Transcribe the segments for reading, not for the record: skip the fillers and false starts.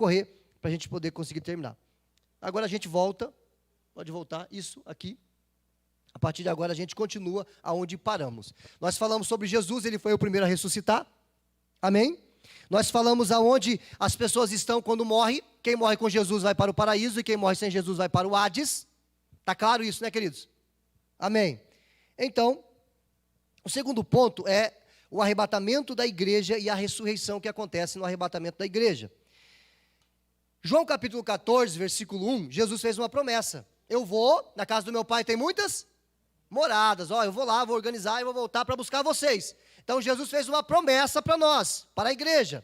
correr para a gente poder conseguir terminar. Agora a gente volta, pode voltar, isso aqui. A partir de agora a gente continua aonde paramos. Nós falamos sobre Jesus, ele foi o primeiro a ressuscitar. Amém? Nós falamos aonde as pessoas estão quando morrem. Quem morre com Jesus vai para o paraíso e quem morre sem Jesus vai para o Hades. Está claro isso, né, queridos? Amém. Então, o segundo ponto é o arrebatamento da igreja e a ressurreição que acontece no arrebatamento da igreja. João capítulo 14, versículo 1, Jesus fez uma promessa. Eu vou, na casa do meu pai tem muitas moradas. Eu vou lá, vou organizar e vou voltar para buscar vocês. Então Jesus fez uma promessa para nós, para a igreja.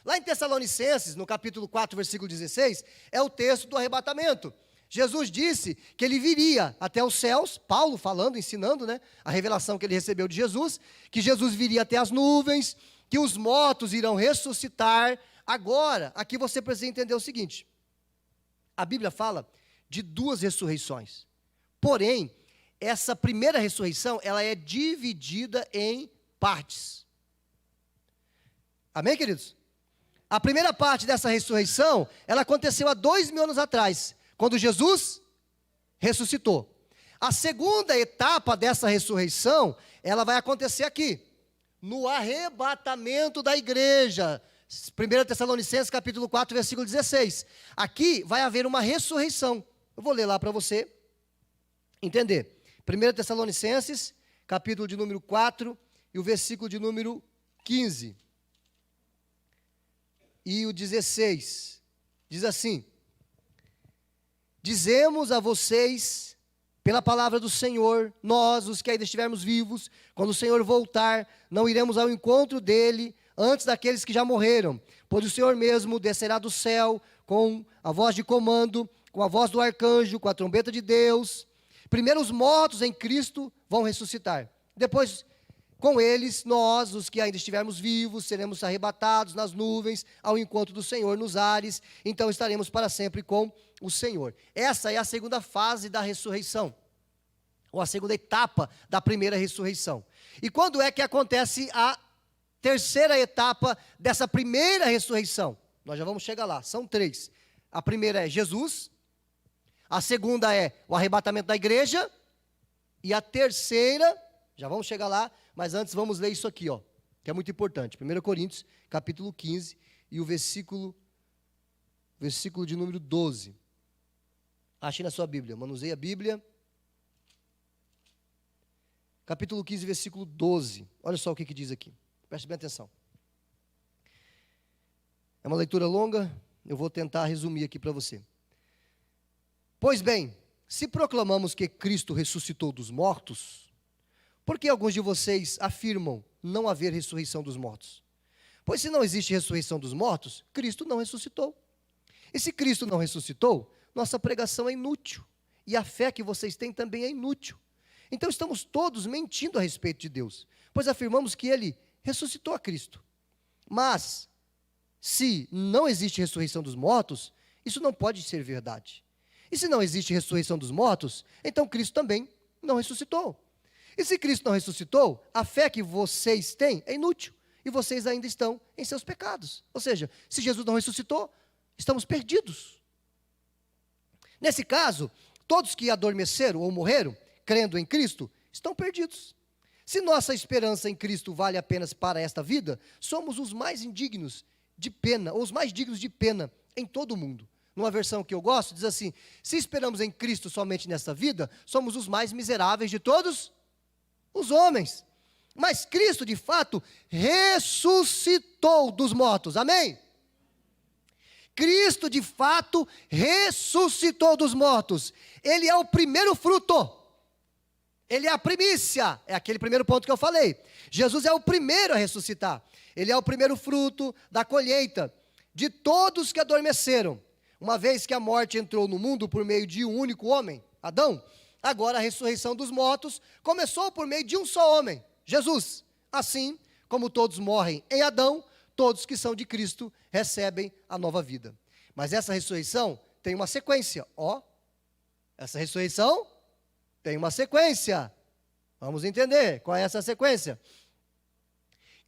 Lá em Tessalonicenses, no capítulo 4, versículo 16, é o texto do arrebatamento. Jesus disse que ele viria até os céus, Paulo falando, ensinando, né, a revelação que ele recebeu de Jesus, que Jesus viria até as nuvens, que os mortos irão ressuscitar. Agora, aqui você precisa entender o seguinte, a Bíblia fala de duas ressurreições, porém, essa primeira ressurreição, ela é dividida em partes. Amém, queridos? A primeira parte dessa ressurreição, ela aconteceu há 2000 anos atrás, quando Jesus ressuscitou. A segunda etapa dessa ressurreição, ela vai acontecer aqui, no arrebatamento da igreja. 1 Tessalonicenses capítulo 4, versículo 16. Aqui vai haver uma ressurreição. Eu vou ler lá para você entender. 1 Tessalonicenses, capítulo de número 4, e o versículo de número 15. E o 16. Diz assim: dizemos a vocês, pela palavra do Senhor, nós, os que ainda estivermos vivos, quando o Senhor voltar, não iremos ao encontro dele, antes daqueles que já morreram, pois o Senhor mesmo descerá do céu, com a voz de comando, com a voz do arcanjo, com a trombeta de Deus. Primeiro os mortos em Cristo vão ressuscitar. Depois, com eles, nós, os que ainda estivermos vivos, seremos arrebatados nas nuvens, ao encontro do Senhor nos ares. Então estaremos para sempre com o Senhor. Essa é a segunda fase da ressurreição, ou a segunda etapa da primeira ressurreição. E quando é que acontece a terceira etapa dessa primeira ressurreição? Nós já vamos chegar lá, são 3. A primeira é Jesus. A segunda é o arrebatamento da igreja. E a terceira, já vamos chegar lá, mas antes vamos ler isso aqui, que é muito importante. 1 Coríntios, capítulo 15, e o versículo de número 12. Ache na sua Bíblia, manuseie a Bíblia. Capítulo 15, versículo 12. Olha só o que diz aqui. Preste bem atenção. É uma leitura longa, eu vou tentar resumir aqui para você. Pois bem, se proclamamos que Cristo ressuscitou dos mortos, por que alguns de vocês afirmam não haver ressurreição dos mortos? Pois se não existe ressurreição dos mortos, Cristo não ressuscitou. E se Cristo não ressuscitou, nossa pregação é inútil, e a fé que vocês têm também é inútil. Então estamos todos mentindo a respeito de Deus, pois afirmamos que Ele ressuscitou a Cristo. Mas, se não existe ressurreição dos mortos, isso não pode ser verdade. E se não existe ressurreição dos mortos, então Cristo também não ressuscitou. E se Cristo não ressuscitou, a fé que vocês têm é inútil, e vocês ainda estão em seus pecados. Ou seja, se Jesus não ressuscitou, estamos perdidos. Nesse caso, todos que adormeceram ou morreram, crendo em Cristo, estão perdidos. Se nossa esperança em Cristo vale apenas para esta vida, somos os mais indignos de pena, ou os mais dignos de pena em todo o mundo. Numa versão que eu gosto, diz assim: se esperamos em Cristo somente nesta vida, somos os mais miseráveis de todos os homens. Mas Cristo, de fato, ressuscitou dos mortos. Amém? Cristo, de fato, ressuscitou dos mortos. Ele é o primeiro fruto. Ele é a primícia. É aquele primeiro ponto que eu falei. Jesus é o primeiro a ressuscitar. Ele é o primeiro fruto da colheita de todos que adormeceram. Uma vez que a morte entrou no mundo por meio de um único homem, Adão, agora a ressurreição dos mortos começou por meio de um só homem, Jesus. Assim como todos morrem em Adão, todos que são de Cristo recebem a nova vida. Mas essa ressurreição tem uma sequência. Essa ressurreição tem uma sequência. Vamos entender qual é essa sequência.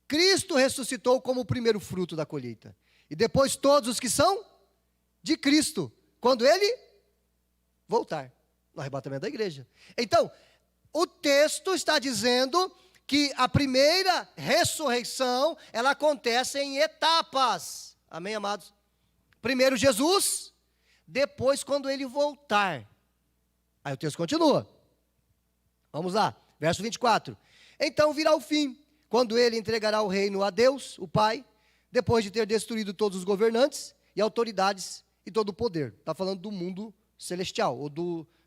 Cristo ressuscitou como o primeiro fruto da colheita. E depois todos os que são de Cristo, quando ele voltar, no arrebatamento da igreja. Então, o texto está dizendo que a primeira ressurreição, ela acontece em etapas. Amém, amados? Primeiro Jesus, depois quando ele voltar. Aí o texto continua. Vamos lá, verso 24. Então virá o fim, quando ele entregará o reino a Deus, o Pai, depois de ter destruído todos os governantes e autoridades e todo o poder. Está falando do mundo celestial, ou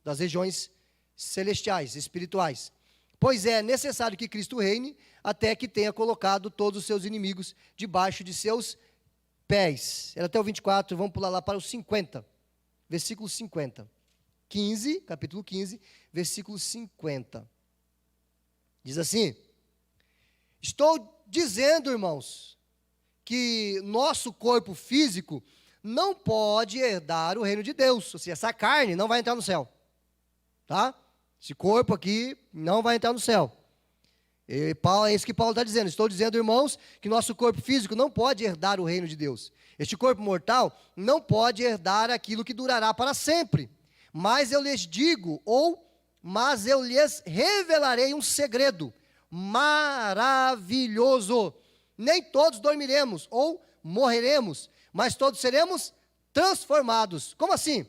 das regiões celestiais, espirituais. Pois é necessário que Cristo reine, até que tenha colocado todos os seus inimigos debaixo de seus pés. Era até o 24, vamos pular lá para o 50, versículo 50. 15, capítulo 15, versículo 50. Diz assim: estou dizendo, irmãos, que nosso corpo físico não pode herdar o reino de Deus. Ou seja, essa carne não vai entrar no céu. Tá? Esse corpo aqui não vai entrar no céu. É isso que Paulo está dizendo. Estou dizendo, irmãos, que nosso corpo físico não pode herdar o reino de Deus. Este corpo mortal não pode herdar aquilo que durará para sempre. Mas eu lhes revelarei um segredo maravilhoso. Nem todos dormiremos ou morreremos, mas todos seremos transformados. Como assim?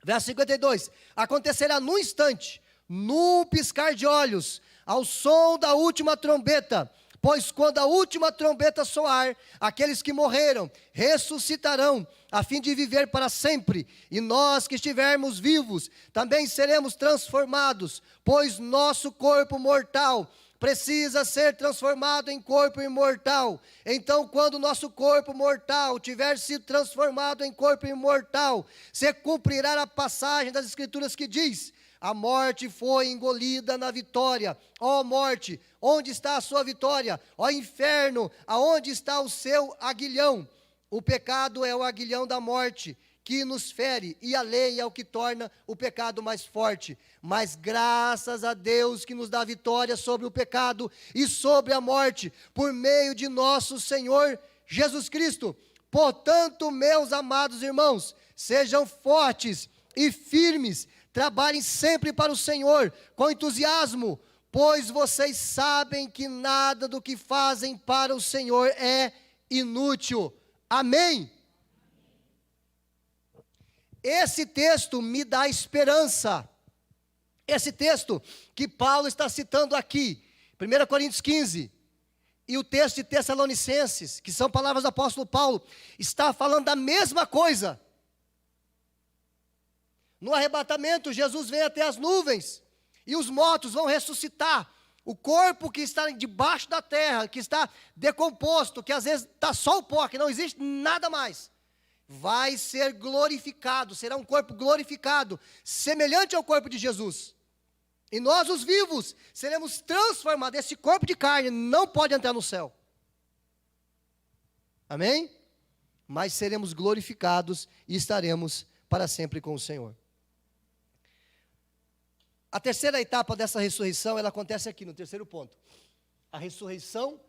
Verso 52. Acontecerá num instante, num piscar de olhos, ao som da última trombeta. Pois quando a última trombeta soar, aqueles que morreram ressuscitarão, a fim de viver para sempre. E nós que estivermos vivos, também seremos transformados, pois nosso corpo mortal precisa ser transformado em corpo imortal. Então, quando o nosso corpo mortal tiver sido transformado em corpo imortal, se cumprirá a passagem das Escrituras que diz: a morte foi engolida na vitória. Ó morte, onde está a sua vitória? Ó inferno, aonde está o seu aguilhão? O pecado é o aguilhão da morte, que nos fere, e a lei é o que torna o pecado mais forte. Mas graças a Deus que nos dá vitória sobre o pecado e sobre a morte, por meio de nosso Senhor Jesus Cristo. Portanto, meus amados irmãos, sejam fortes e firmes, trabalhem sempre para o Senhor, com entusiasmo, pois vocês sabem que nada do que fazem para o Senhor é inútil. Amém? Esse texto me dá esperança. Esse texto que Paulo está citando aqui, 1 Coríntios 15, e o texto de Tessalonicenses, que são palavras do apóstolo Paulo, está falando da mesma coisa. No arrebatamento, Jesus vem até as nuvens, e os mortos vão ressuscitar. O corpo que está debaixo da terra, que está decomposto, que às vezes está só o pó, que não existe nada mais, vai ser glorificado, será um corpo glorificado, semelhante ao corpo de Jesus. E nós, os vivos, seremos transformados. Esse corpo de carne não pode entrar no céu. Amém? Mas seremos glorificados e estaremos para sempre com o Senhor. A terceira etapa dessa ressurreição, ela acontece aqui no terceiro ponto. A ressurreição